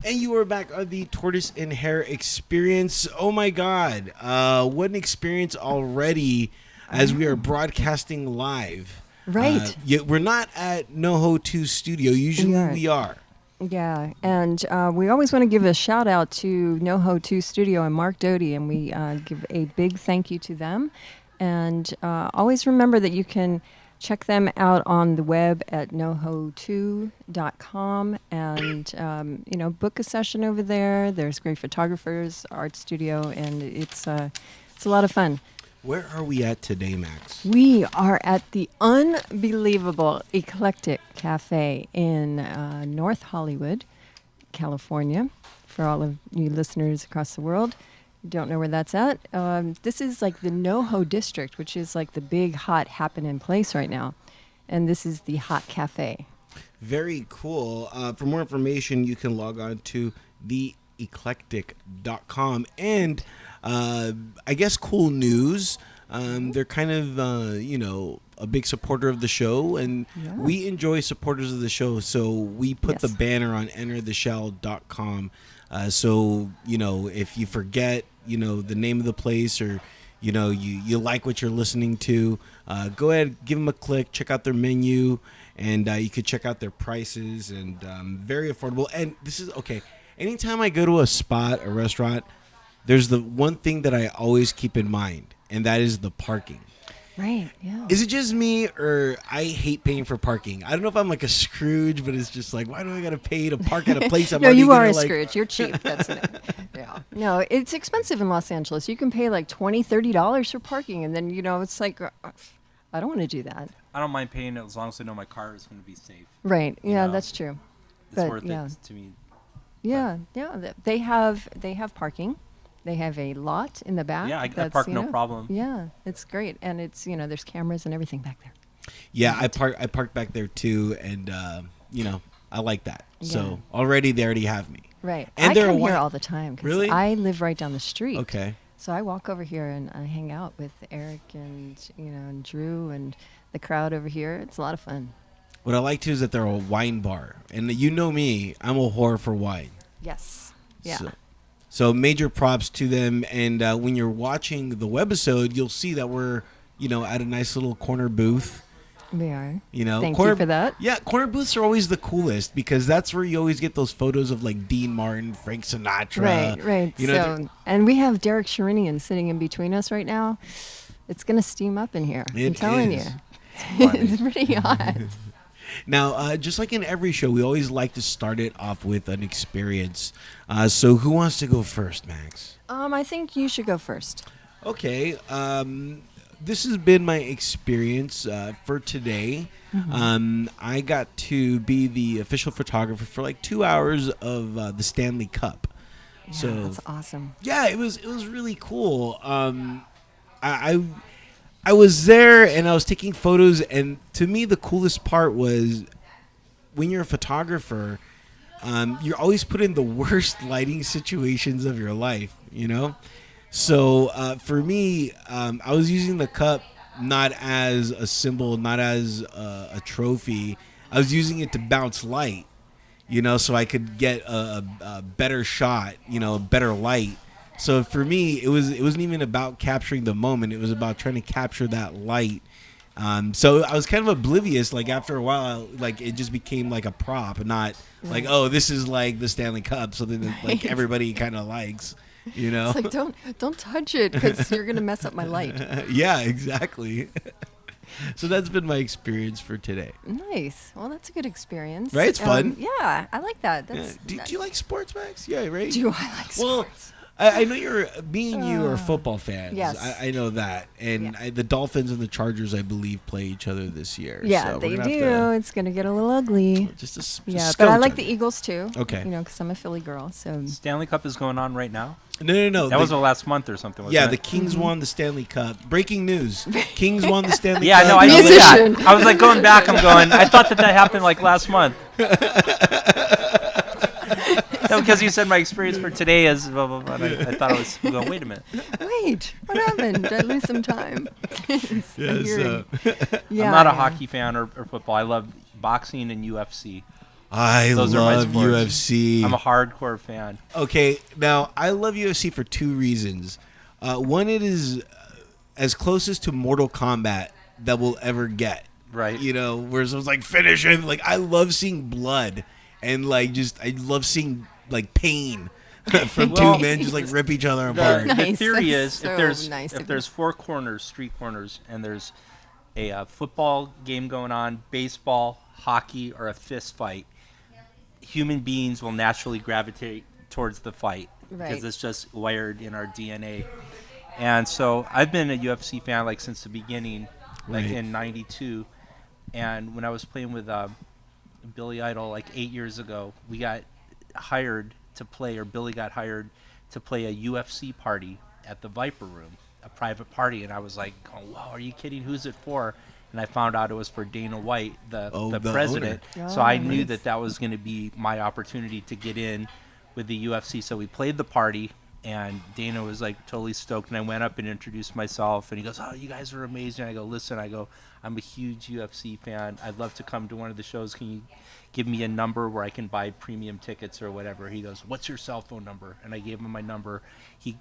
And you are back on the Tortoise and Hare experience. Oh my God. What an experience already as we are broadcasting live. Right. We're not at NoHo 2 studio. Usually we are. Yeah, and we always want to give a shout out to NoHo 2 Studio and Mark Doty, and we give a big thank you to them. And always remember that you can check them out on the web at noho2.com and book a session over there. There's great photographers, art studio, and it's a lot of fun. Where are we at today, Max? We are at the unbelievable Eclectic Cafe in North Hollywood, California. For all of you listeners across the world who don't know where that's at, this is like the NoHo district, which is like the big, hot, happening place right now. And this is the Hot Cafe. Very cool. For more information, you can log on to theeclectic.com. And I guess cool news. They're kind of, a big supporter of the show, and we enjoy supporters of the show. So we put the banner on entertheshell.com. So, if you forget, the name of the place or, you like what you're listening to, go ahead, give them a click, check out their menu, and you could check out their prices, and very affordable. And this is, okay, anytime I go to a spot, a restaurant, there's the one thing that I always keep in mind, and that is the parking. Right, yeah. Is it just me, or I hate paying for parking? I don't know if I'm like a Scrooge, but it's just like, why do I got to pay to park at a place I'm No, already you are a like... Scrooge. You're cheap. That's it. Yeah. No, it's expensive in Los Angeles. You can pay like $20, $30 for parking, and then, it's like, I don't want to do that. I don't mind paying it as long as I know my car is going to be safe. Right, yeah, that's true. It's worth it to me. Yeah, they have parking. They have a lot in the back. Yeah, I park no problem. Yeah, it's great, and it's there's cameras and everything back there. Yeah, I park back there too, and I like that. Yeah. So already they already have me. Right, and I come here all the time. 'Cause really? I live right down the street. Okay. So I walk over here and I hang out with Eric and and Drew and the crowd over here. It's a lot of fun. What I like too is that they're a wine bar, and you know me, I'm a whore for wine. Yes. Yeah. So major props to them, and when you're watching the webisode, you'll see that we're, at a nice little corner booth. We are. Thank you for that. Yeah, corner booths are always the coolest because that's where you always get those photos of like Dean Martin, Frank Sinatra. Right. And we have Derek Sherinian sitting in between us right now. It's going to steam up in here. I'm telling you. It's pretty hot. Now, just like in every show, we always like to start it off with an experience. So who wants to go first, Max? I think you should go first. Okay. This has been my experience for today. Mm-hmm. I got to be the official photographer for like 2 hours of the Stanley Cup. Yeah, so that's awesome. Yeah, it was really cool. I was there and I was taking photos, and to me the coolest part was when you're a photographer, you're always put in the worst lighting situations of your life, So for me, I was using the cup not as a symbol, not as a trophy. I was using it to bounce light, so I could get a better shot, better light. So for me, it wasn't even about capturing the moment. It was about trying to capture that light. So I was kind of oblivious. Like after a while, like it just became like a prop, not like, oh, this is like the Stanley Cup, something that like everybody kind of likes. It's like don't touch it because you're gonna mess up my light. Yeah, exactly. So that's been my experience for today. Nice. Well, that's a good experience. Right? It's fun. Yeah, I like that. Do you like sports, Max? Yeah, right? Do I like sports? I know me and you are football fans. Yes. I know that. And the Dolphins and the Chargers, I believe, play each other this year. Yeah, so they do. It's going to get a little ugly. But I like the Eagles, too. Okay. Because I'm a Philly girl. So Stanley Cup is going on right now? No. That was the last month or something, wasn't it? The Kings won the Stanley Cup. Breaking news. Kings won the Stanley Cup. Yeah, no, I know that. I was like going back. I thought that happened like last month. No, because you said my experience for today is blah, blah, blah. I thought I was going, wait a minute. Wait, what happened? Did I lose some time? I'm not a hockey fan or football. I love boxing and UFC. I Those are my love sports. UFC. I'm a hardcore fan. Okay, now I love UFC for two reasons. One, it is as closest to Mortal Kombat that we'll ever get. Right. You know, where it's like finish him. Like I love seeing blood and like just I love seeing like pain from Well, two men just like rip each other The, apart. the Nice. theory That's is so if there's nice if of there's four corners, street corners, and there's a football game going on, baseball, hockey, or a fist fight, human beings will naturally gravitate towards the fight Right. because it's just wired in our DNA. And so I've been a UFC fan like since the beginning, like Right. in '92. And when I was playing with Billy Idol like 8 years ago, we got hired to play, or Billy got hired to play a UFC party at the Viper Room, a private party. And I was like, oh, wow, are you kidding? Who's it for? And I found out it was for Dana White, the the president. owner. So I Oh, knew nice. that was going to be my opportunity to get in with the UFC. So we played the party, and Dana was like totally stoked. And I went up and introduced myself, and he goes, "Oh, you guys are amazing." I go, "Listen," I go, "I'm a huge UFC fan. I'd love to come to one of the shows. Can you give me a number where I can buy premium tickets or whatever?" He goes, "What's your cell phone number?" And I gave him my number. He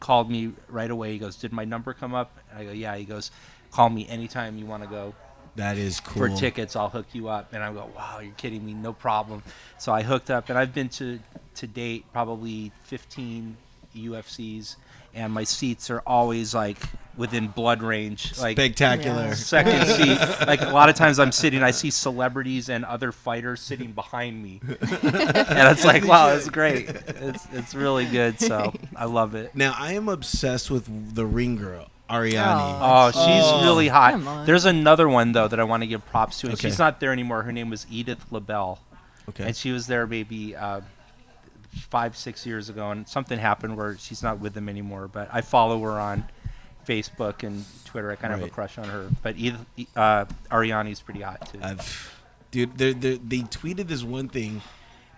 called me right away. He goes, "Did my number come up?" And I go, "Yeah." He goes, "Call me anytime you want to go That is cool. for tickets. I'll hook you up." And I go, "Wow, you're kidding me? No problem." So I hooked up, and I've been to date probably 15 UFCs, and my seats are always like within blood range, like Spectacular. Yeah. second seat. Like a lot of times I'm sitting, I see celebrities and other fighters sitting behind me, and it's like, wow, it's great. It's really good. So I love it. Now I am obsessed with the ring girl, Ariane. Oh, she's really hot. Come on. There's another one though that I want to give props to, and Okay. she's not there anymore. Her name was Edith LaBelle, Okay. and she was there maybe 5-6 years ago, and something happened where she's not with them anymore. But I follow her on Facebook and Twitter. I kind of have a Right. crush on her. But Edith, Ariane's pretty hot too. Dude, they tweeted this one thing,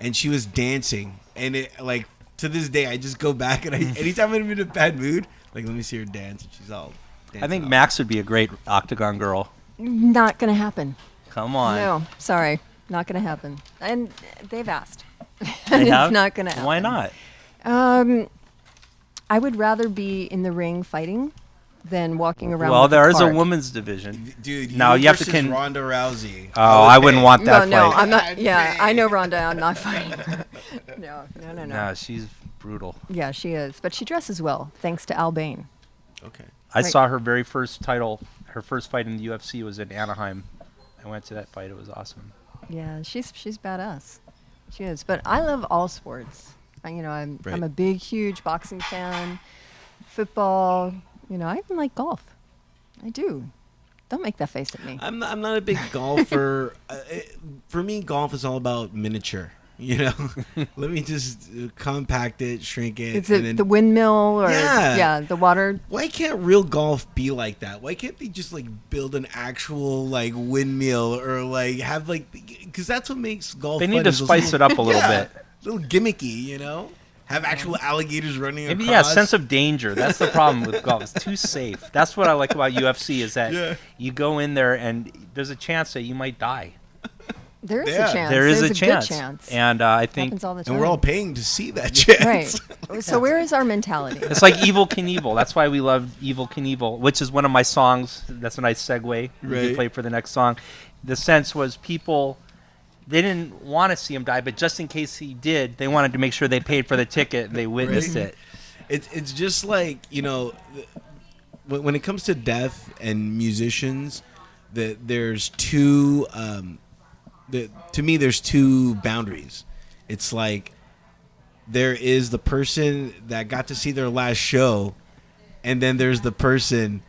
and she was dancing, and it like to this day I just go back and anytime I'm in a bad mood, like let me see her dance, and she's all. I think dancing Max would be a great Octagon girl. Not going to happen. Come on. No, sorry. Not going to happen. And they've asked. They have? It's not going to happen. Why not? I would rather be in the ring fighting than walking around Well, with there a is a card. women's division. Dude, Now you have to versus con- Ronda Rousey. Oh, I wouldn't want No, that no, fight. I'm not. Yeah, I know Rhonda. I'm not fighting her. No. Nah, she's brutal. Yeah, she is. But she dresses well, thanks to Al Bain. Okay. I Right. saw her very first title. Her first fight in the UFC was in Anaheim. I went to that fight. It was awesome. Yeah, she's badass. She is. But I love all sports. I'm Right. a big, huge boxing fan. Football. I even like golf. I do. Don't make that face at me. I'm not a big golfer. For me, golf is all about miniature. Let me just compact it, shrink it. Is and it then, the windmill or Yeah. the water? why can't real golf be like that? Why can't they just like build an actual like windmill or like have like because that's what makes golf. They fun need to is those spice it up a little bit. little gimmicky, Have actual alligators running Maybe across. sense of danger. That's the problem with golf. It's too safe. That's what I like about UFC is that Yeah. you go in there and there's a chance that you might die. There is Yeah. a chance. There is There's a chance. good chance. And I think Happens all the time. and we're all paying to see that chance. right. So where is our mentality? it's like Evil Knievel. That's why we love Evil Knievel, which is one of my songs. That's a nice segue. We Right. can play for the next song. The sense was people, they didn't want to see him die, but just in case he did, they wanted to make sure they paid for the ticket and they witnessed Right. it. It's just like when it comes to death and musicians, that there's two. To me, there's two boundaries. It's like there is the person that got to see their last show, and then there's the person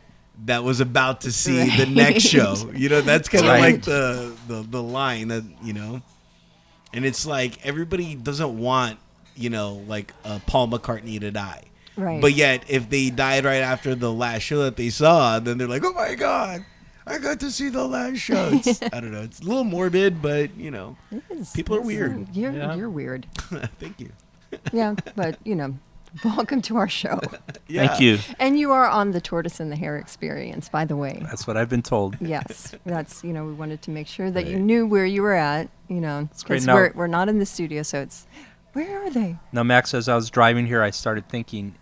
that was about to see the next show. That's kind of Right. like the line that and it's like everybody doesn't want like Paul McCartney to die. Right. But yet, if they died right after the last show that they saw, then they're like, "Oh my God, I got to see the last show." I don't know. It's a little morbid, but It is- people are it's- weird. You're Yeah. you're weird. Thank you. Yeah, but welcome to our show. Yeah. Thank you. And you are on the Tortoise and the Hare experience, by the way. That's what I've been told. Yes, that's, we wanted to make sure that you Right. knew where you were at, It's great. because Now, we're not in the studio, so it's, where are they? now, Max, as I was driving here, I started thinking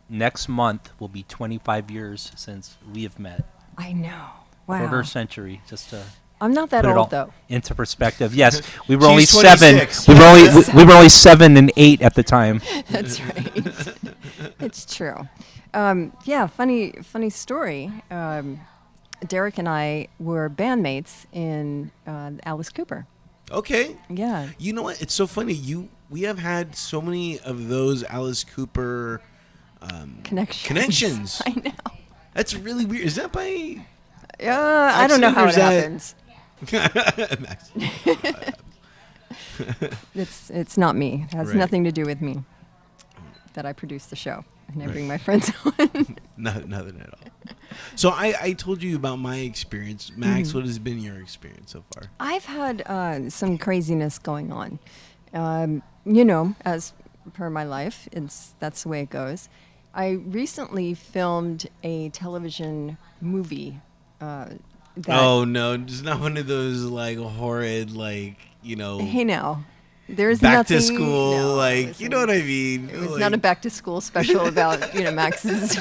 next month will be 25 years since we have met. I know. Wow. Quarter century, just to I'm not that put it all old, though. into perspective. Yes, we were only She's 7. 26. We were only 7 and 8 at the time. That's right. It's true. Yeah, funny story. Derek and I were bandmates in Alice Cooper. Okay. Yeah. You know what? It's so funny. We have had so many of those Alice Cooper connections. I know. That's really weird. Is that by I don't know how it accident, happens. It's not me. It has Right. nothing to do with me. That I produce the show and I bring my friends on. Nothing at all. So I told you about my experience. Max, what has been your experience so far? I've had some craziness going on. As per my life, that's the way it goes. I recently filmed a television movie. Oh no, it's not one of those like horrid Hey now, there's back nothing. to school No, you know what I mean? It was not a back to school special about Max's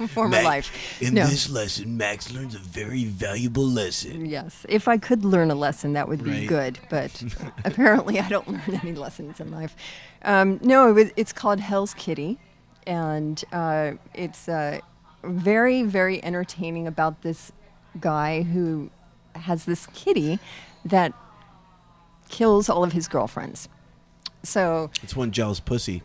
former life. In No. this lesson, Max learns a very valuable lesson. Yes, if I could learn a lesson, that would be Right. good. But apparently, I don't learn any lessons in life. It's called Hell's Kitty, and it's very, very entertaining about this guy who has this kitty that kills all of his girlfriends. So It's one jealous pussy.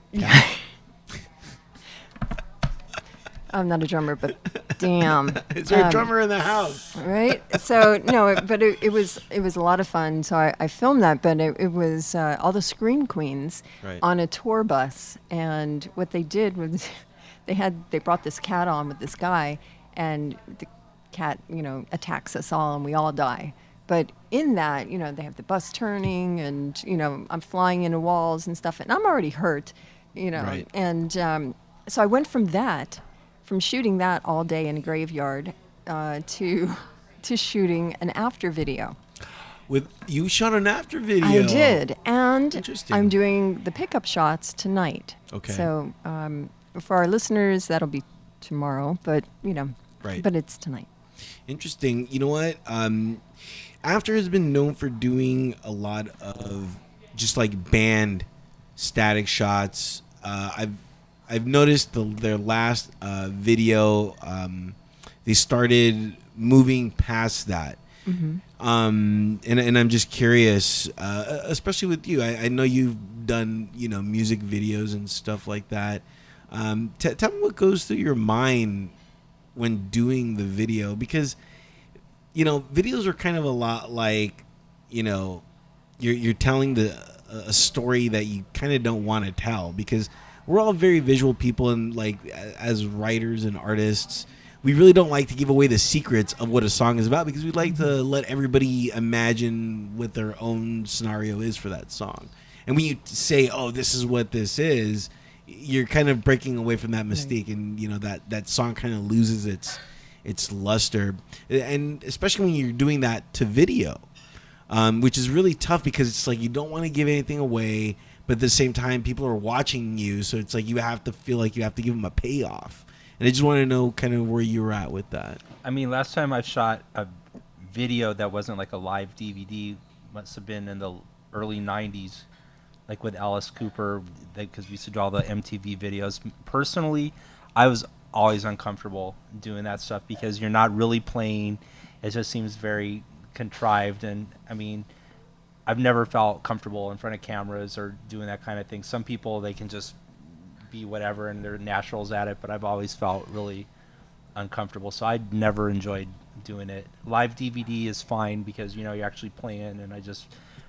I'm not a drummer, but damn. Is there a drummer in the house? Right? So no, but it was a lot of fun. So I filmed that, but it was all the Scream Queens Right. on a tour bus, and what they did was they brought this cat on with this guy, and the cat attacks us all, and we all die. But in that, they have the bus turning, and I'm flying into walls and stuff, and I'm already hurt, Right. and so I went from shooting that all day in a graveyard to shooting an after video. You shot an after video. I did, and Interesting. I'm doing the pickup shots tonight. Okay. So for our listeners, that'll be tomorrow, but Right. but it's tonight. Interesting. You know what? After has been known for doing a lot of just like band static shots. I've noticed their last video, they started moving past that. Mm-hmm. And I'm just curious, especially with you. I know you've done music videos and stuff like that. Tell me what goes through your mind when doing the video, because videos are kind of a lot like you're telling a story that you kind of don't want to tell, because we're all very visual people, and like as writers and artists, we really don't like to give away the secrets of what a song is about, because we'd like to let everybody imagine what their own scenario is for that song. And when you say, "Oh, this is what this is," you're kind of breaking away from that mystique, and that song kind of loses its luster. And especially when you're doing that to video, which is really tough, because it's like you don't want to give anything away, but at the same time, people are watching you, so it's like you have to feel like you have to give them a payoff. And I just want to know kind of where you were at with that. I mean, last time I shot a video that wasn't like a live DVD must have been in the early 90s, like with Alice Cooper, because we used to do all the MTV videos. Personally, I was always uncomfortable doing that stuff, because you're not really playing. It just seems very contrived. And I mean, I've never felt comfortable in front of cameras or doing that kind of thing. Some people, they can just be whatever and they're naturals at it, but I've always felt really uncomfortable, so I never enjoyed doing it. Live DVD is fine, because you're actually playing, and I just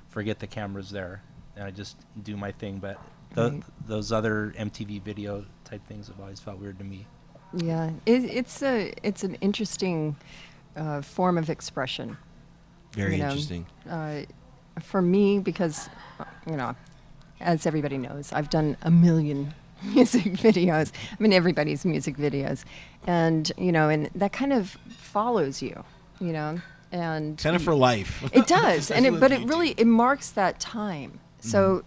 forget the camera's there and I just do my thing. But Right. those other MTV video type things have always felt weird to me. Yeah, it's an interesting form of expression. Very You know, interesting. For me, because as everybody knows, I've done a million music videos. I mean, everybody's music videos, and and that kind of follows you, and Kind of for life. it does, and Especially but with it really YouTube. it marks that time. So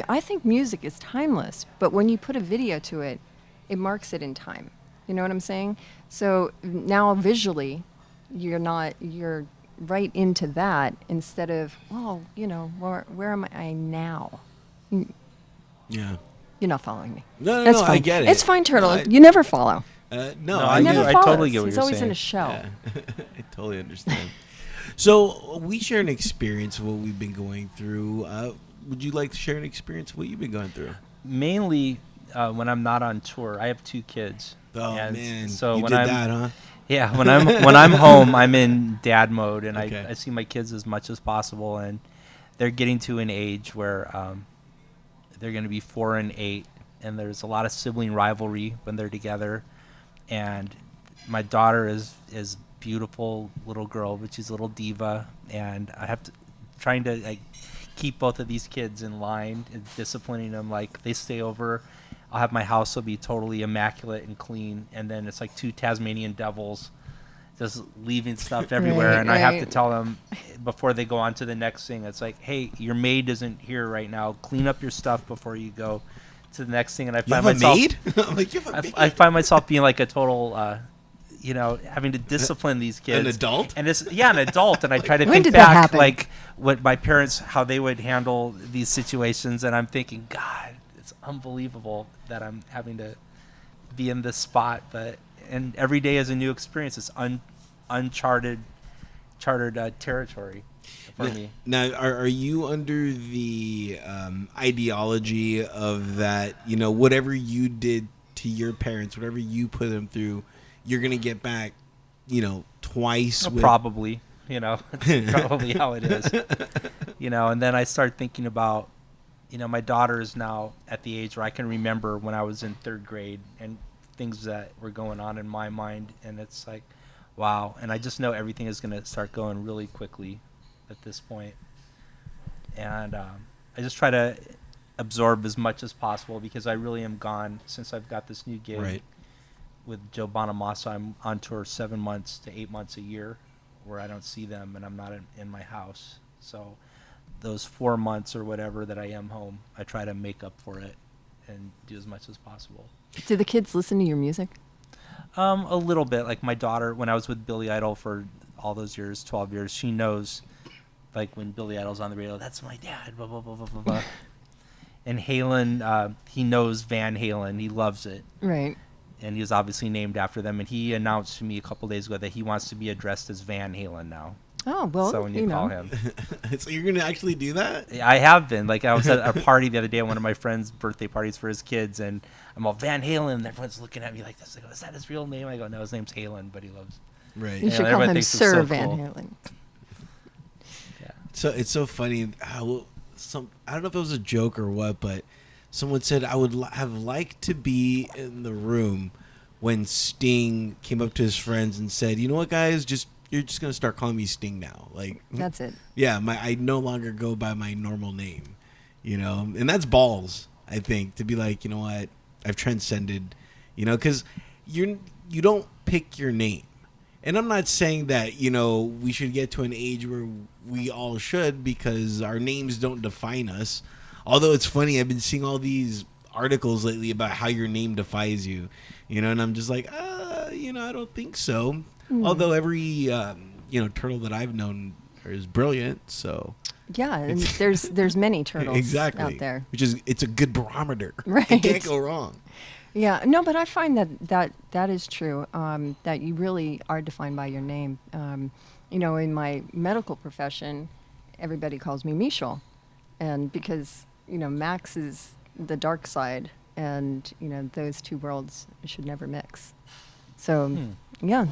I think music is timeless, but when you put a video to it, it marks it in time. You know what I'm saying? So now visually, you're right into that instead of where am I now? Yeah. You're not following me. No, That's no, fine. I get it. It's fine, Turtle. I- You never follow. No, No, I He do. never do. I follows. totally get what He's you're always in saying. a shell. Yeah. I totally understand. So we share an experience of what we've been going through. Would you like to share an experience of what you've been going through? Mainly when I'm not on tour. I have 2 kids. Oh and man, so you when did I'm that, huh? yeah, when I'm home, I'm in dad mode, and Okay. I see my kids as much as possible, and they're getting to an age where they're going to be 4 and 8, and there's a lot of sibling rivalry when they're together. And my daughter is beautiful little girl, but she's a little diva, and I have to trying to keep both of these kids in line and disciplining them. Like, they stay over, I'll have my house will be totally immaculate and clean, and then it's like 2 Tasmanian devils just leaving stuff everywhere. Right, And I have to right. tell them before they go on to the next thing, it's like, hey, your maid isn't here right now, clean up your stuff before you go to the next thing. And I You find have a myself maid? I'm like, you have a maid? I find myself being like a total having to discipline these kids. An adult? And it's an adult. And I try to When think did that back happen? like what my parents, how they would handle these situations, and I'm thinking, God, it's unbelievable that I'm having to be in this spot. And every day is a new experience. It's uncharted territory for me. Now, are you under the ideology of that, whatever you did to your parents, whatever you put them through, you're going to get back, twice? Well, with probably, it's probably how it is. And then I start thinking about, my daughter is now at the age where I can remember when I was in 3rd grade and things that were going on in my mind. And it's like, wow. And I just know everything is going to start going really quickly at this point. And I just try to absorb as much as possible because I really am gone since I've got this new gig. Right. With Joe Bonamassa, I'm on tour 7 months to 8 months a year where I don't see them and I'm not in my house. So those 4 months or whatever that I am home, I try to make up for it and do as much as possible. Do the kids listen to your music? A little bit. Like my daughter, when I was with Billy Idol for all those years, 12 years, she knows, like when Billy Idol's on the radio, that's my dad, blah, blah, blah, blah, blah, blah. And Halen, he knows Van Halen. He loves it. Right. And he was obviously named after them. And he announced to me a couple days ago that he wants to be addressed as Van Halen now. Oh, well, So when you call him. So you're going to actually do that? I have been. Like, I was at a party the other day at one of my friend's birthday parties for his kids, and I'm all Van Halen, and everyone's looking at me like this. I go, is that his real name? I go, no, his name's Halen, but he loves. Right. You Yeah, should call everybody him thinks it's Sir so Van cool. Halen. Yeah. So it's so funny how I don't know if it was a joke or what, but someone said I would have liked to be in the room when Sting came up to his friends and said, "You know what, guys? You're just gonna start calling me Sting now." Like, That's it. yeah, I no longer go by my normal name, and that's balls. I think to be like, you know what, I've transcended, because you don't pick your name. And I'm not saying that, we should get to an age where we all should because our names don't define us. Although it's funny, I've been seeing all these articles lately about how your name defies you, and I'm just like, I don't think so. Although every, turtle that I've known is brilliant, so. Yeah, and there's many turtles Exactly. out there. It's a good barometer. Right. It can't go wrong. Yeah, no, but I find that is true, that you really are defined by your name. In my medical profession, everybody calls me Michel. And because, Max is the dark side, and, those two worlds should never mix. So, yeah,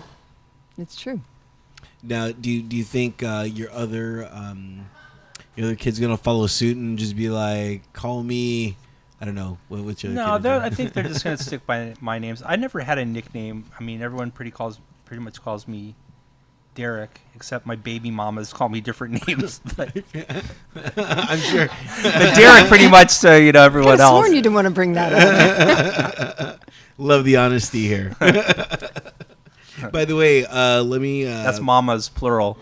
it's true. Now, do you think your other kids gonna follow suit and just be like, call me? I don't know. What's your No, other kid? I think they're just going to stick by my names. I never had a nickname. I mean, everyone pretty much calls me Derek, except my baby mamas call me different names. But I'm sure. Derek pretty much so, everyone Could have else. sworn you didn't want to bring that up. Love the honesty here. By the way, let me. That's mamas plural.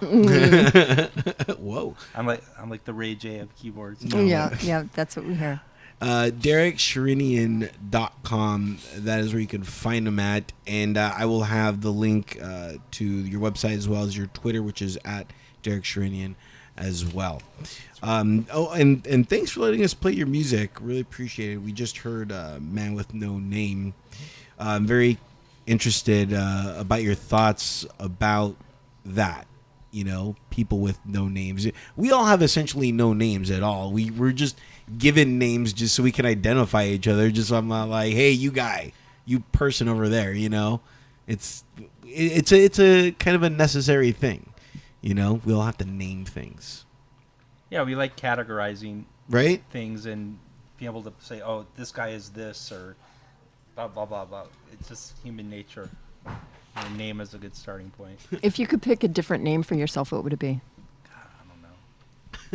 Whoa. I'm like the Ray J of keyboards. Yeah, that's what we hear. DerekSherinian.com. That is where you can find them at. And I will have the link to your website as well as your Twitter, which is at Derek Sherinian as well. And thanks for letting us play your music. Really appreciate it. We just heard Man with No Name. I'm very interested about your thoughts about that. People with no names. We all have essentially no names at all. We're just given names just so we can identify each other. Just so I'm not like, hey, you guy, you person over there. It's a kind of a necessary thing. We all have to name things. Yeah, we like categorizing Right? things and being able to say, oh, this guy is this, or blah, blah, blah, blah. It's just human nature. Your name is a good starting point. If you could pick a different name for yourself, what would it be? God, I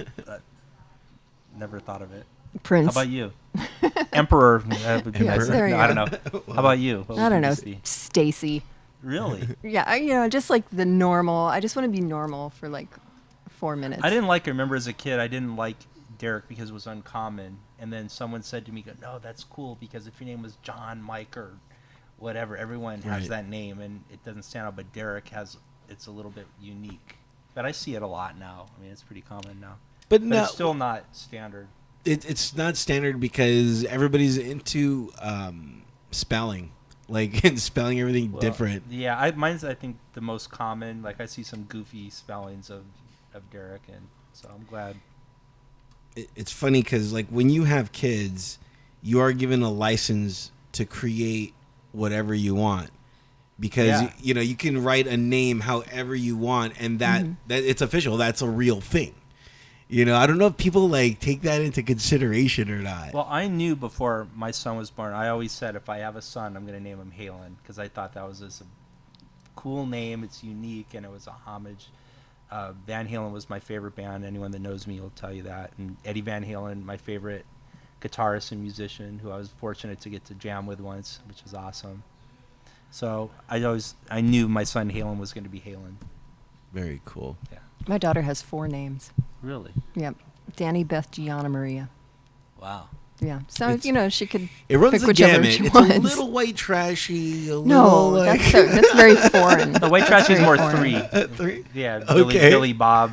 don't know. Never thought of it. Prince. How about you? Emperor. That would be Yes, nice. there you I go. don't know. How about you? What I would don't you know. be? Stacy. Really? Yeah, just like the normal. I just want to be normal for like 4 minutes. I remember as a kid, I didn't like Derek because it was uncommon. And then someone said to me, no, that's cool because if your name was John, Mike, or whatever, everyone has Right. that name and it doesn't stand out. But Derek it's a little bit unique. But I see it a lot now. I mean, it's pretty common now. But But no, it's still not standard. it's not standard because everybody's into spelling, and spelling everything Well, different. Yeah, mine's I think the most common. Like I see some goofy spellings of Derek, and so I'm glad. It's funny because when you have kids, you are given a license to create whatever you want because Yeah. you can write a name however you want, and that it's official. That's a real thing. I don't know if people take that into consideration or not. Well, I knew before my son was born. I always said if I have a son, I'm going to name him Halen because I thought that was just a cool name. It's unique and it was a homage. Van Halen was my favorite band. Anyone that knows me will tell you that. And Eddie Van Halen, my favorite guitarist and musician, who I was fortunate to get to jam with once, which was awesome. So I knew my son Halen was going to be Halen. Very cool. Yeah. My daughter has 4 names. Really? Yep. Danny, Beth, Gianna, Maria. Wow. Yeah. So, she could It runs pick the whichever gamut. she It's wants. a little white trashy. No, that's very foreign. The white trash is very more foreign. 3. 3. Yeah, Okay. Billy Bob.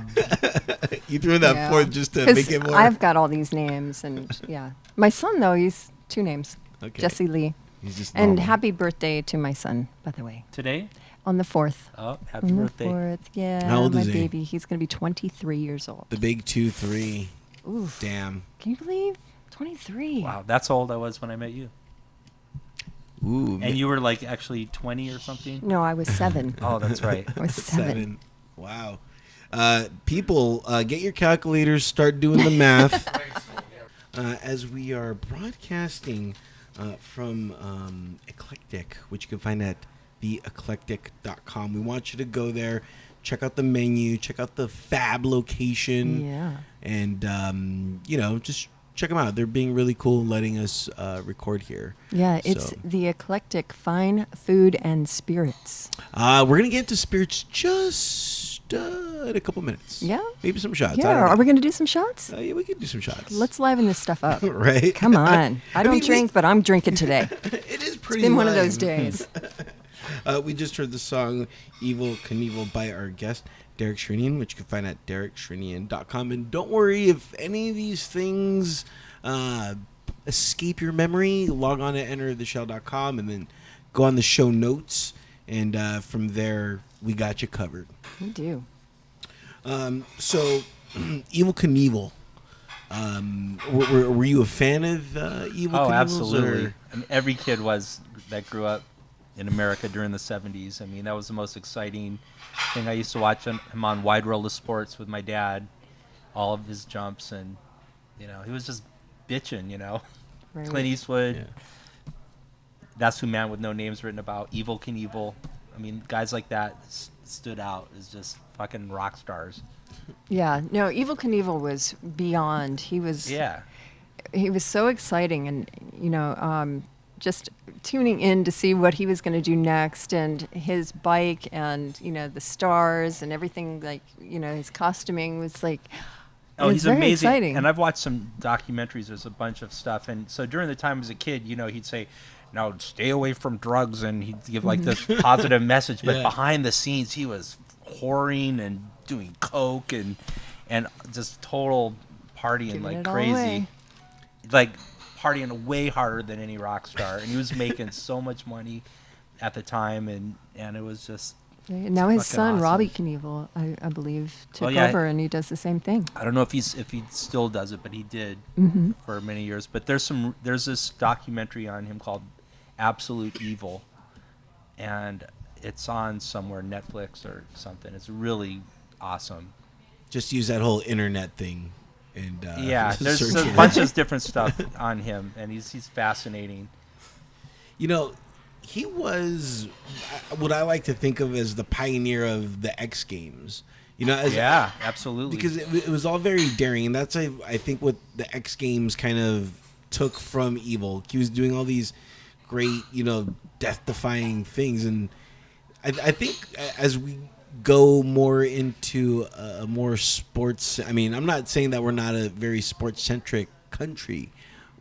You threw that Yeah. forth just to 'Cause make it more. I've got all these names, and yeah. My son, though, he's 2 names. Okay. Jesse Lee. He's just And normal. happy birthday to my son, by the way. Today? On the 4th. Oh, happy On the birthday. 4th, yeah. How old my is he? baby. He's going to be 23 years old. The big 2-3. Oof. Damn. Can you believe? 23. Wow, that's how old I was when I met you. Ooh. And you were actually 20 or something? No, I was 7. Oh, that's right. I was 7. Wow. People, get your calculators. Start doing the math. As we are broadcasting from Eclectic, which you can find at theeclectic.com. We want you to go there, check out the menu, check out the fab location, Yeah. and just check them out. They're being really cool and letting us record here. Yeah, it's So, the Eclectic Fine Food and Spirits. we're gonna get into spirits just in a couple minutes. Yeah? Maybe some shots. I Yeah, don't know. are we going to do some shots? Yeah, we could do some shots. Let's liven this stuff up. Right. Come on. I don't mean, drink, but I'm drinking today. It is pretty. It's been one of lime. those days. We just heard the song Evil Knievel by our guest, Derek Sherinian, which you can find at DerekSherinian.com. And don't worry if any of these things escape your memory, log on to entertheshell.com and then go on the show notes. And from there, we got you covered. We do. So, Evil Knievel. Were you a fan of Evil Knievels? Oh, absolutely. or- I mean, every kid that grew up in America during the 70s. I mean, that was the most exciting thing. I used to watch him on Wide World of Sports with my dad, all of his jumps, and, he was just bitching, Right. Clint Eastwood. Yeah. That's who Man with No Name's written about. Evil Knievel. I mean, guys like that stood out as just fucking rock stars. Yeah, no, Evil Knievel was beyond. Yeah. He was so exciting, and just tuning in to see what he was going to do next, and his bike, and the stars and everything, like his costuming was like. It Oh, was he's very amazing. exciting. And I've watched some documentaries. There's a bunch of stuff. And so during the time as a kid, he'd say, "No, stay away from drugs," and he'd give like this positive message. But Yeah. behind the scenes, he was whoring and doing coke and just total partying Giving like it all crazy, away. like partying way harder than any rock star. And he was making so much money at the time, and it was just. And now his fucking son awesome. Robbie Knievel, I believe, took yeah. over, and he does the same thing. I don't know if he still does it, but he did for many years. But there's this documentary on him called Absolute Evil, and it's on somewhere, Netflix or something. It's really awesome. Just use that whole internet thing, and Yeah, there's search a it. bunch of different stuff on him, and he's fascinating. He was what I like to think of as the pioneer of the X Games. Yeah, absolutely. Because it was all very daring, and that's I think what the X Games kind of took from Evil. He was doing all these great, death-defying things, and I think as we go more into a more sports. I mean, I'm not saying that we're not a very sports-centric country,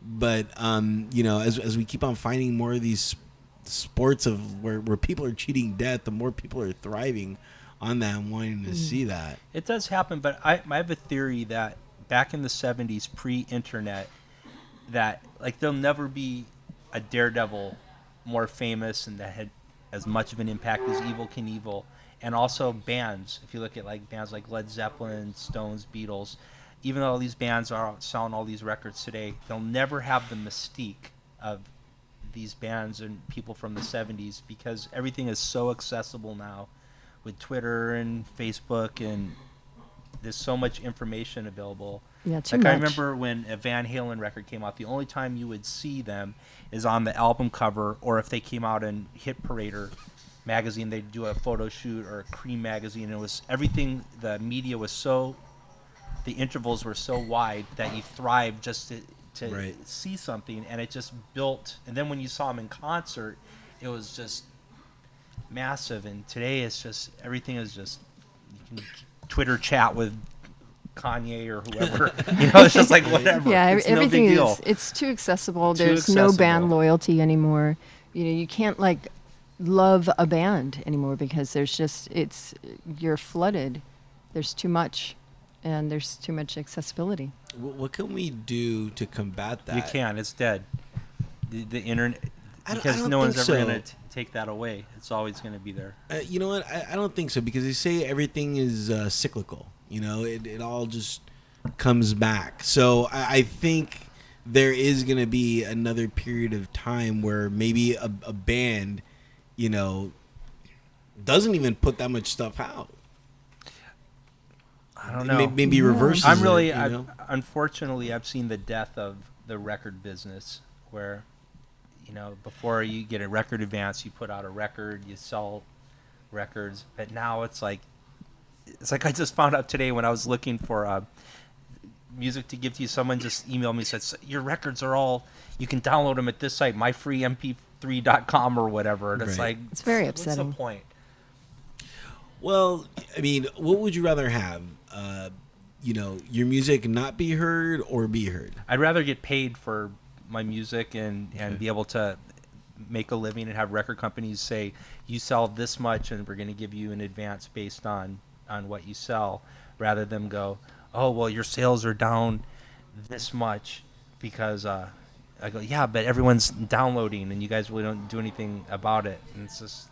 but as we keep on finding more of these sports of where people are cheating death, the more people are thriving on that and wanting to see that. It does happen, but I have a theory that back in the 70s, pre-internet, that like there'll never be a daredevil more famous and that had as much of an impact as Evil Knievel. And also bands. If you look at like bands like Led Zeppelin, Stones, Beatles, even though these bands are selling all these records today, they'll never have the mystique of these bands and people from the 70s because everything is so accessible now with Twitter and Facebook, and there's so much information available. Yeah, too like much. I remember when a Van Halen record came out, the only time you would see them is on the album cover, or if they came out in Hit Parader magazine, they'd do a photo shoot, or a Cream magazine. It was everything. The media was the intervals were so wide that you thrived just to Right. see something, and it just built. And then when you saw them in concert, it was just massive. And today it's just everything is just you can Twitter chat with Kanye or whoever. It's just like whatever. Yeah, It's no everything big deal. it's too accessible. Too There's no accessible. band loyalty anymore. You can't like love a band anymore because you're flooded. There's too much, and there's too much accessibility. What can we do to combat that? You can. It's dead. The internet, I don't because no one's think ever so. going to take that away. It's always going to be there. You know what? I don't think so, because they say everything is cyclical. It all just comes back. So I think there is going to be another period of time where maybe a band, doesn't even put that much stuff out. I don't know. Maybe reverses. I'm really, it, unfortunately, I've seen the death of the record business where, before you get a record advance, you put out a record, you sell records. But now it's like I just found out today when I was looking for music to give to you. Someone just emailed me and said, your records are all, you can download them at this site, myfreemp3.com or whatever. And it's Right. like, It's very what's upsetting. the point? Well, I mean, what would you rather have? Your music not be heard or be heard? I'd rather get paid for my music and be able to make a living and have record companies say, you sell this much and we're going to give you an advance based on what you sell, rather than go, oh, well, your sales are down this much because I go, yeah, but everyone's downloading and you guys really don't do anything about it. And it's just,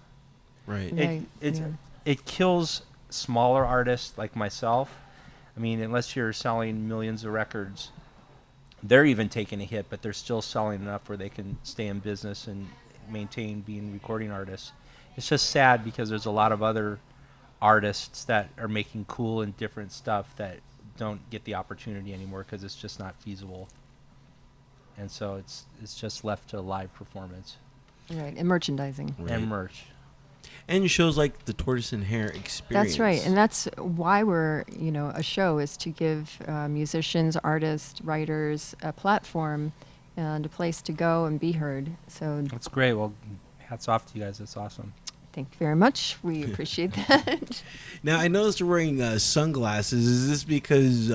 Right. Right, it yeah. kills smaller artists like myself. I mean, unless you're selling millions of records, they're even taking a hit, but they're still selling enough where they can stay in business and maintain being recording artists. It's just sad because there's a lot of other artists that are making cool and different stuff that don't get the opportunity anymore because it's just not feasible. And so it's just left to live performance Right, and merchandising. Right. and merch. and shows like the Tortoise and Hare experience. That's right, and that's why we're, a show is to give musicians, artists, writers a platform and a place to go and be heard. So That's great. Well, hats off to you guys. That's awesome. thank you very much. We appreciate that. Now I noticed you're wearing sunglasses. Is this because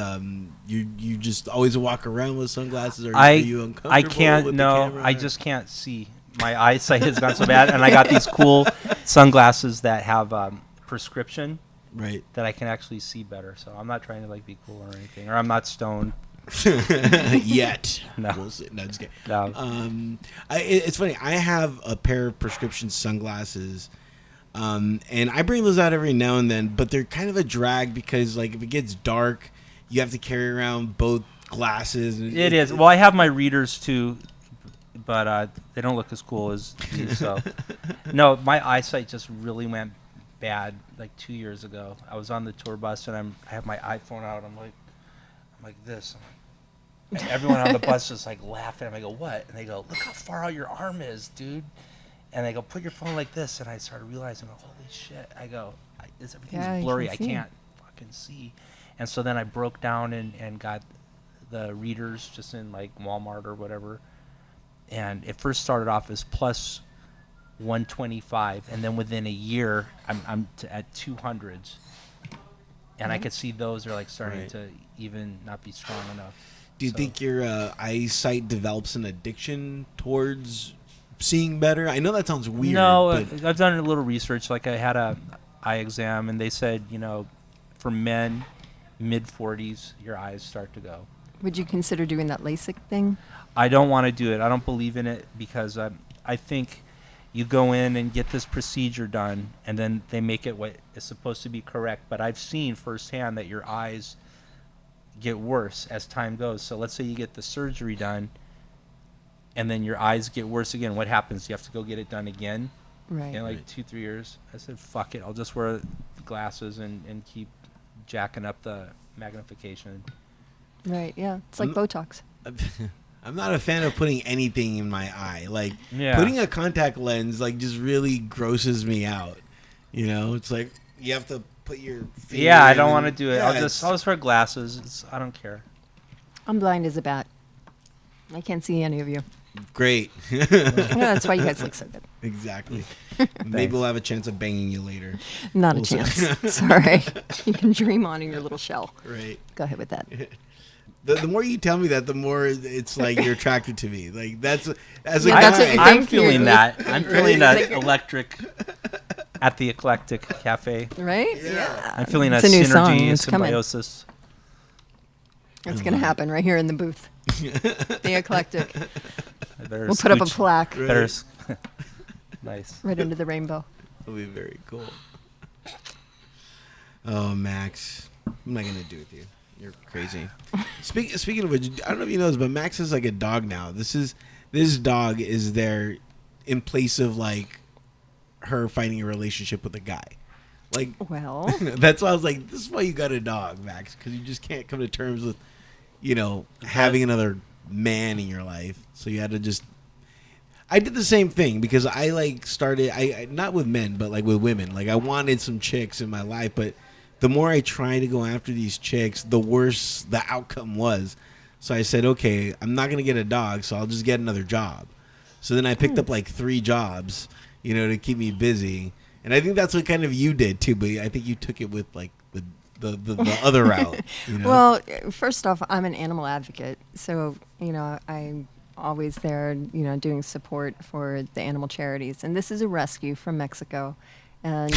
you just always walk around with sunglasses, or are you uncomfortable? I can't. with No, the camera, I or- just can't see. My eyesight has gone so bad, and I got these cool sunglasses that have prescription right. that I can actually see better. So I'm not trying to like be cool or anything, or I'm not stoned. Yet. No. We'll see. No, just kidding. No. It's funny. I have a pair of prescription sunglasses, and I bring those out every now and then. But they're kind of a drag because, like, if it gets dark, you have to carry around both glasses. And It is. Well, I have my readers too, but they don't look as cool as these. So, no, my eyesight just really went bad like 2 years ago. I was on the tour bus and I have my iPhone out. I'm like this. And everyone on the bus is like laughing. I go, what? And they go, look how far out your arm is, dude. And they go, put your phone like this. And I started realizing, holy shit. I go, everything's Yeah, you blurry. can I see. can't fucking see. And so then I broke down and got the readers just in like Walmart or whatever. And it first started off as plus 125. And then within a year, I'm at 200s. And I could see those are like starting Right. to even not be strong enough. Do you So- think your eyesight develops an addiction towards seeing better? I know that sounds weird. No, but I've done a little research. Like I had a eye exam, and they said, for men, mid 40s, your eyes start to go. Would you consider doing that LASIK thing? I don't want to do it. I don't believe in it because I think you go in and get this procedure done, and then they make it what is supposed to be correct. But I've seen firsthand that your eyes get worse as time goes. So let's say you get the surgery done, and then your eyes get worse again. What happens? You have to go get it done again Right. in like 2-3 years. I said, fuck it. I'll just wear the glasses and keep jacking up the magnification. Right, yeah. It's like Mm. Botox. I'm not a fan of putting anything in my eye. Like Yeah. putting a contact lens, like just really grosses me out. It's like you have to put your finger Yeah, I in don't and- want to do it. Yeah, I'll just wear glasses. I don't care. I'm blind as a bat. I can't see any of you. great. Yeah, that's why you guys look so good. Exactly. Maybe we'll have a chance of banging you later. Not We'll a see. chance. Sorry. You can dream on in your little shell. Right. Go ahead with that. The more you tell me that, the more it's like you're attracted to me. Like that's as a Yeah, that's what guy. you I'm think feeling you're- that. I'm feeling that Right. electric at the Eclectic Cafe. Right? Yeah. I'm feeling It's that a new song. synergy and It's coming. symbiosis. It's going to happen right here in the booth. The Eclectic. I better We'll put up a scooch- plaque Right. Better nice. right under the rainbow. It'll be very cool. Oh, Max, what am I gonna do with you? You're crazy. Speaking of which, I don't know if you know this, but Max is like a dog now. This dog is there in place of like her finding a relationship with a guy. Like Well, that's why I was like, this is why you got a dog, Max, because you just can't come to terms with, having another man in your life. So you had to just. I did the same thing because I like started. I not with men, but like with women. Like I wanted some chicks in my life, but the more I tried to go after these chicks, the worse the outcome was. So I said, okay, I'm not gonna get a dog, so I'll just get another job. So then I picked up like 3 jobs, to keep me busy. And I think that's what kind of you did too. But I think you took it with like the other route. well, first off, I'm an animal advocate. So, I'm always there, doing support for the animal charities. And this is a rescue from Mexico. And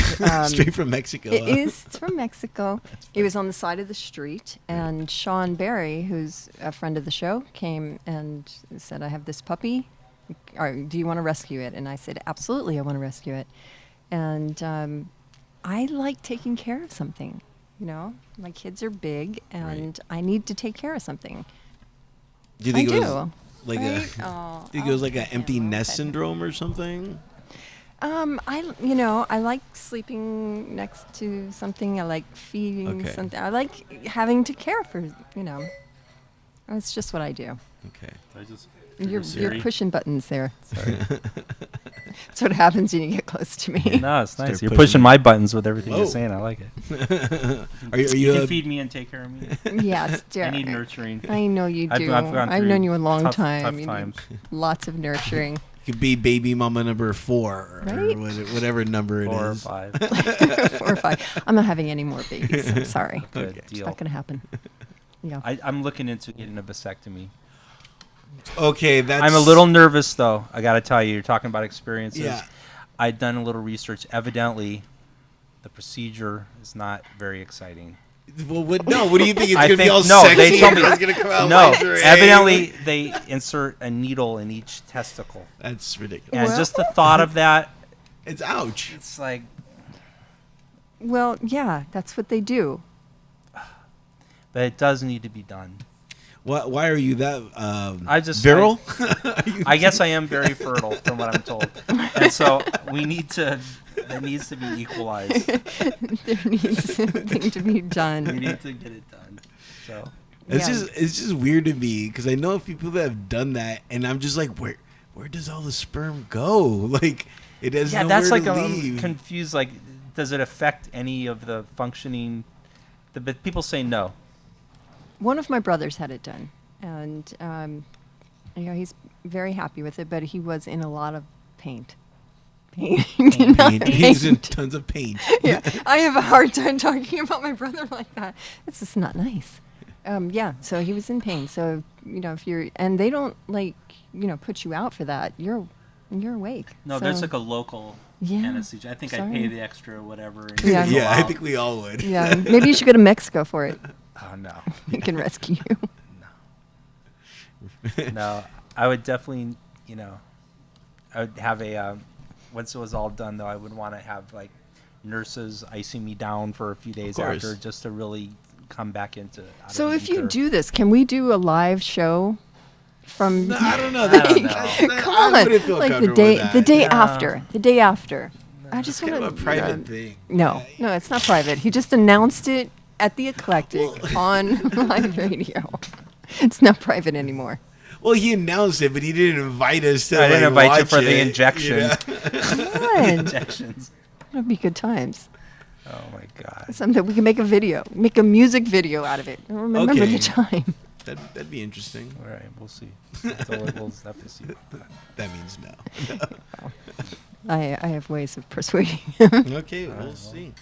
straight from Mexico. It huh? is. It's from Mexico. He was on the side of the street, and Sean Barry, who's a friend of the show, came and said, I have this puppy. Do you want to rescue it? And I said, absolutely, I want to rescue it. And I like taking care of something. My kids are big, and I need to take care of something. Do you think I it do. was like Right? a? Oh, Do you think it was like I'll an pet empty him, I'll nest pet him. syndrome or something? I like sleeping next to something. I like feeding Okay. something. I like having to care for, It's just what I do. Okay. I just You're Siri. pushing buttons there. Sorry. That's what happens when you get close to me. No, it's nice. Start You're pushing pushing it. my buttons with everything Whoa. you're saying. I like it. Are You you can feed me and take care of me. Yes, I Derek. need nurturing. I know you I've- do. I've gone I've through known you a long tough time. You need times. lots of nurturing. could be baby mama number 4 or Right? whatever number it 4 or is. 5. 4 or 5. I'm not having any more babies. I'm sorry. Good Okay. It's deal. not going to happen. Yeah. I'm looking into getting a vasectomy. Okay, that's. I'm a little nervous, though. I got to tell you, you're talking about experiences. Yeah. I've done a little research. Evidently, the procedure is not very exciting. Well, what? No, what do you think? It's I gonna be think- all no, sexy. they told me- It's gonna come out No, lingerie. evidently they insert a needle in each testicle, That's ridiculous. and Well- just the thought of that, It's ouch. it's like, Well, yeah, that's what they do. but it does need to be done. Why are you that I just- virile? I guess I am very fertile, from what I'm told, and so we need to. It needs to be equalized. There needs something to be We done. need to get it done. So It's Yeah. just weird to me because I know of people that have done that, and I'm just like, where does all the sperm go? Like it has yeah, nowhere that's like to I'm leave. confused. Like, does it affect any of the functioning? But people say no. One of my brothers had it done, and he's very happy with it, but he was in a lot of pain. Not He's in paint. tons of pain. Yeah, I have a hard time talking about my brother like that. It's just not nice. Yeah, so he was in pain. So if you're, and they don't put you out for that. You're awake. No, so, there's like a local Yeah, anesthesia. I think I'd sorry. pay the extra or whatever. And Yeah. go Yeah, I out. think we all would. Yeah, maybe you should go to Mexico for it. Oh no, He can rescue you. no. I would definitely, I would have a. Once it was all done, though, I would want to have like nurses icing me down for a few days course. after, just to really come back into. out of So the if you ether. do this, can we do a live show from? No, I don't know. I don't know. Come I on, wouldn't feel like the comfortable day, with that. the day No. after, the day after. I just It's kind want of a private thing. No, it's not private. He just announced it at the Eclectic on live radio. It's not private anymore. Well, he announced it, but he didn't invite us to. I didn't invite you watch for the it, injection. know? Come on, Injections. it'll be good times. Oh my god. Something we can make a video, make a music video out of it. Remember Okay. the time. That'd be interesting. All right, we'll see. So we'll have to see about that. That means no. I have ways of persuading him. Okay, we'll see.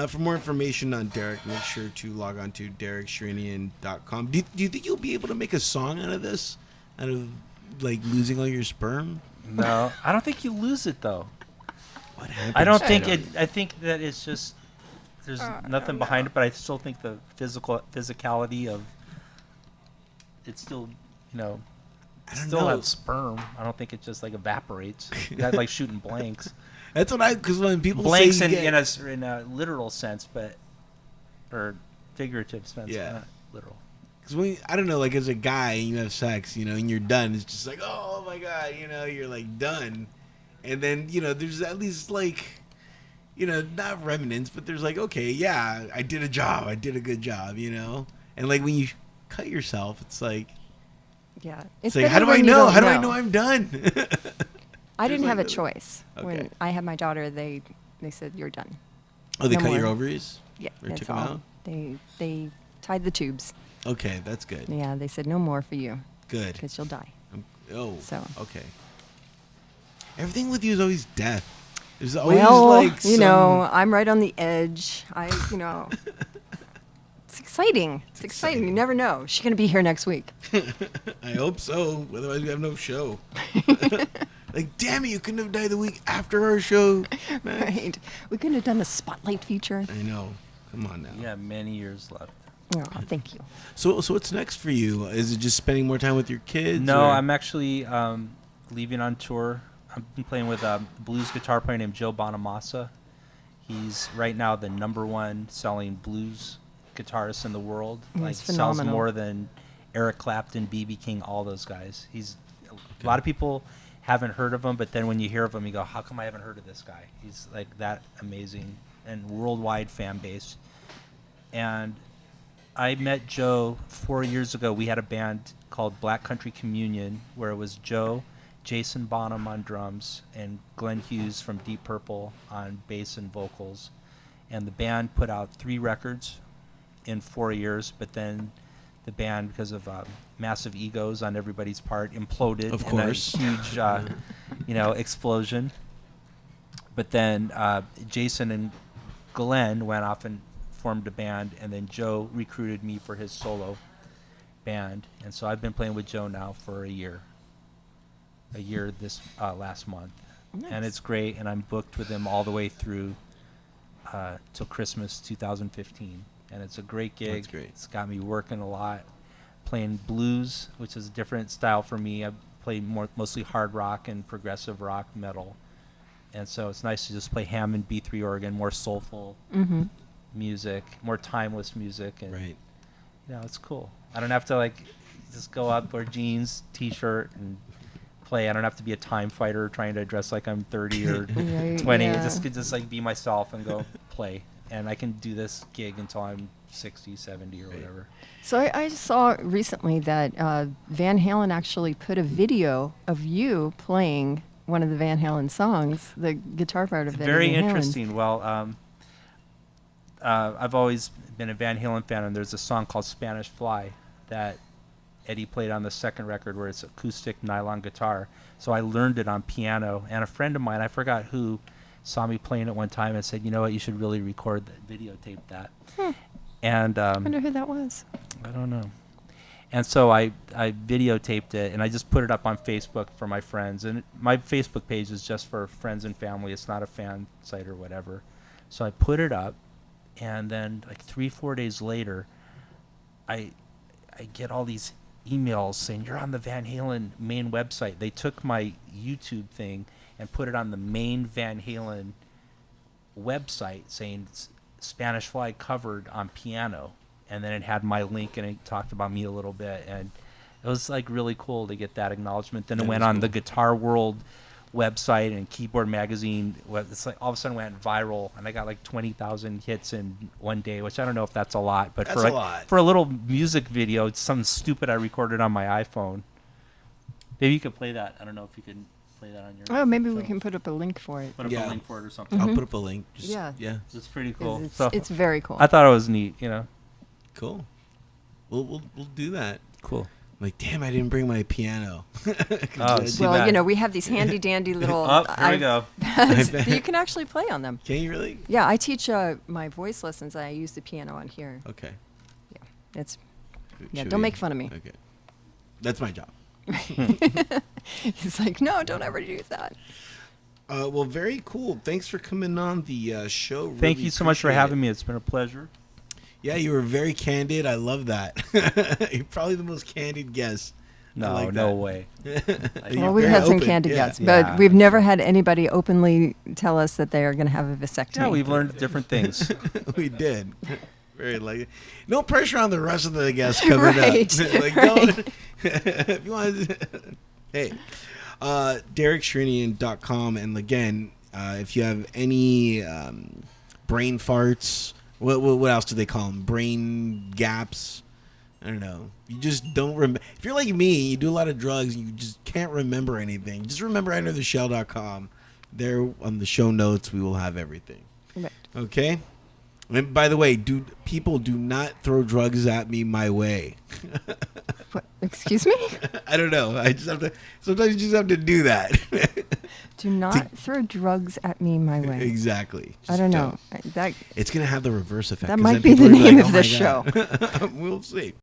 For more information on Derek, make sure to log on to DerekSherinian.com. Do you think you'll be able to make a song out of this? Out of like losing all your sperm? No, I don't think you lose it though. What happens? I don't to think it. I think that it's just there's nothing behind it, but I still think the physicality of it's still I don't still know. have sperm. I don't think it just like evaporates. That's like shooting blanks. That's what because when people Blanks say in, you get- in a literal sense, but or figurative sense, Yeah. not literal. Because I don't know, like as a guy, and you have sex, and you're done. It's just like, oh my god, you're like done, and then there's at least like, not remnants, but there's like, okay, yeah, I did a job, I did a good job, and like when you cut yourself, it's like, Yeah, it's like, better how do I when you know? don't How do I know I'm done? I didn't like have a the- choice. Okay. When I had my daughter, they said you're done. Oh, they No cut your more. ovaries? Yeah, Or that's took 'em all. out? They tied the tubes. Okay, that's good. Yeah, they said no more for you Good. because you'll die. Oh, So. okay. Everything with you is always death. There's always Well, like I'm right on the edge. It's exciting. It's exciting. You never know. She's gonna be here next week. I hope so. Otherwise, we have no show. Like, damn it, you couldn't have died the week after our show. Man. Right. We could have done a spotlight feature. I know. Come on now. You have many years left. Oh, thank you. So what's next for you? Is it just spending more time with your kids? No, or- I'm actually leaving on tour. I've been playing with a blues guitar player named Joe Bonamassa. He's right now the #1 selling blues guitarist in the world. He's Like sells phenomenal. more than Eric Clapton, B.B. King, all those guys. A lot of people haven't heard of him, but then when you hear of him, you go, "How come I haven't heard of this guy?" He's like that amazing and worldwide fan base. And I met Joe 4 years ago. We had a band called Black Country Communion, where it was Joe, Jason Bonham on drums, and Glenn Hughes from Deep Purple on bass and vocals. And the band put out 3 records in 4 years, but then the band, because of massive egos on everybody's part, imploded. Of course. In a huge, explosion. But then Jason and Glenn went off and formed a band, and then Joe recruited me for his solo band. And so I've been playing with Joe now for a year this last month. Nice. And it's great, and I'm booked with him all the way through till Christmas 2015. And it's a great gig. That's great. It's got me working a lot, playing blues, which is a different style for me. I play mostly hard rock and progressive rock metal. And so it's nice to just play Hammond B3 organ, more soulful music, more timeless music. And, Right. It's cool. I don't have to, just go up, wear jeans, T-shirt, and play. I don't have to be a time fighter trying to dress like I'm 30 or 20. Yeah. Just could be myself and go play. And I can do this gig until I'm 60, 70 or whatever. So I saw recently that Van Halen actually put a video of you playing one of the Van Halen songs, the guitar part of it. Very interesting. Well, I've always been a Van Halen fan, and there's a song called Spanish Fly that Eddie played on the second record, where it's acoustic nylon guitar. So I learned it on piano, and a friend of mine, I forgot who, saw me playing it one time and said, you know what, you should really record that, videotape that. And I wonder who that was. I don't know. And so I videotaped it, and I just put it up on Facebook for my friends. And my Facebook page is just for friends and family. It's not a fan site or whatever. So I put it up, and then 3-4 days later, I get all these emails saying, you're on the Van Halen main website. They took my YouTube thing and put it on the main Van Halen website, saying Spanish Fly covered on piano. And then it had my link, and it talked about me a little bit. And it was really cool to get that acknowledgement. Then it went on the Guitar World website and Keyboard Magazine. It's all of a sudden went viral, and I got 20,000 hits in one day, which I don't know if that's a lot, but That's a lot. For a little music video, it's something stupid I recorded on my iPhone. Maybe you could play that. I don't know if you can play that on your. Oh, maybe we show. can put up a link for it. Put up a link for it or something. I'll put up a link. Just, Yeah. Yeah. It's pretty 'Cause cool. It's, So it's very cool. I thought it was neat. Cool. We'll do that. Cool. Damn, I didn't bring my piano. Oh, too well, bad. we have these handy dandy little Oh, here we go. iPads. You can actually play on them. Can you really? Yeah, I teach my voice lessons. I use the piano on here. Okay. It's Should don't we- make fun of me. Okay. That's my job. He's like, no, don't ever do that. Well, very cool. Thanks for coming on the show. Thank Really you so much for appreciate having it. me. It's been a pleasure. Yeah, you were very candid. I love that. You're probably the most candid guest. I No, like no that. way. You're Well, we've very had some open, candid yeah. guests, but Yeah. we've never had anybody openly tell us that they are going to have a vasectomy. Yeah, we've learned different things. We did. Very like no pressure on the rest of the guests coming Right, up. Don't. If you want, hey, DerekSherinian.com, and again, if you have any brain farts, what else do they call them? Brain gaps. I don't know. You just don't remember. If you're like me, you do a lot of drugs, and you just can't remember anything. Just remember EnterTheShell.com. There on the show notes, we will have everything. Right. Okay. And by the way, people do not throw drugs at me my way. What, excuse me? I don't know. I just have to. Sometimes you just have to do that. Do not throw drugs at me my way. Exactly. I Just don't know. That It's gonna have the reverse effect. That 'cause might then be people the are name like, of "Oh my this show." God." We'll see.